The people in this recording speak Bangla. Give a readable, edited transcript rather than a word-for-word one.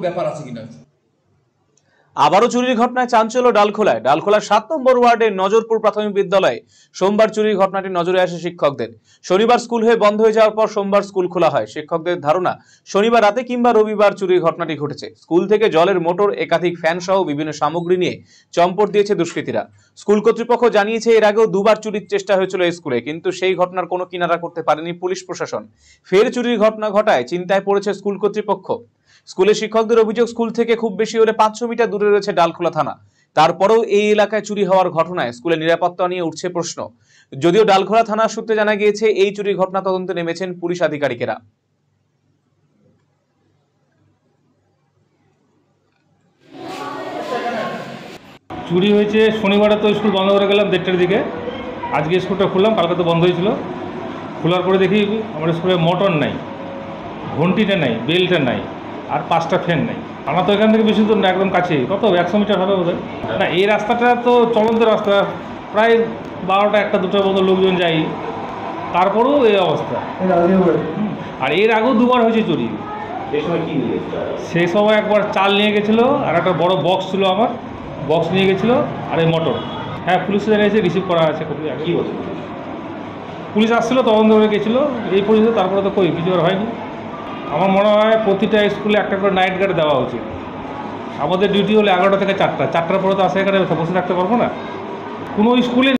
ব্যাপার আছে কিনা। আবারও চুরির ঘটনায় চাঞ্চল্য ডালখোলায়। ডালখোলার 7 নম্বর ওয়ার্ডের নজরপুর প্রাথমিক বিদ্যালয়ে সোমবার চুরির ঘটনাটি নজরে আসে শিক্ষকদের। শনিবার স্কুল বন্ধ হয়ে যাওয়ার পর সোমবার স্কুল খোলা হয়। শিক্ষকদের ধারণা শনিবার রাতে কিংবা রবিবার চুরির ঘটনাটি ঘটেছে। স্কুল থেকে জলের মোটর, একাধিক ফ্যান সহ বিভিন্ন সামগ্রী নিয়ে চম্পট দিয়েছে দুষ্কৃতীরা। স্কুল কর্তৃপক্ষ জানিয়েছে এর আগেও দুবার চুরির চেষ্টা হয়েছিল এই স্কুলে, কিন্তু সেই ঘটনার কোনো কিনারা করতে পারেনি পুলিশ প্রশাসন। ফের চুরির ঘটনা ঘটায় চিন্তায় পড়েছে স্কুল কর্তৃপক্ষ। স্কুলের শিক্ষকদের অভিযোগ, স্কুল থেকে খুব বেশি হলে 500 মিটার দূরে রয়েছে ডালখোলা থানা। তারপরেও এই এলাকায় চুরি হওয়ার ঘটনায় স্কুলের নিরাপত্তা নিয়ে উঠছে প্রশ্ন। যদিও ডালখোলা থানার সূত্রে জানা গিয়েছে এই চুরির ঘটনা তদন্তে নেমেছেন পুলিশ আধিকারিকেরা। চুরি হয়েছে শনিবারে, তো স্কুল বন্ধ করে গেলাম 1:30টার দিকে। আজকে স্কুলটা খুললাম, কালকে তো বন্ধ হয়েছিল। খোলার পরে দেখি আমার স্কুলে মোটর নাই, ঘন্টিটা নাই, বেলটা নাই, আর 5টা ফ্যান নাই। আমরা তো এখান থেকে বেশি দূর না, একদম কাছে, কত 100 মিটার হবে বোধ হয়। না, এই রাস্তাটা তো চলন্ত রাস্তা, প্রায় 12টা 1টা 2টার মতো লোকজন যাই, তারপরেও এই অবস্থা। আর এর আগেও দুবার হয়েছে চুরি। সেই সময় একবার চাল নিয়ে গেছিলো, আর একটা বড় বক্স ছিল, আমার বক্স নিয়ে গেছিলো, আর এই মোটর। হ্যাঁ, পুলিশে জানিয়েছে, রিসিভ করা আছে। কী বলছে পুলিশ আসছিলো, তদন্ত করে গেছিলো, এই পর্যন্ত। তারপরে তো কিছু আর হয়নি। আমার মনে হয় প্রতিটা স্কুলে একটা করে নাইট গার্ড দেওয়া উচিত। আমাদের ডিউটি হলো 11টা থেকে 4টা, 4টার পরে তো আসে, এখানে বসে থাকতে পারবো না কোনো স্কুলে।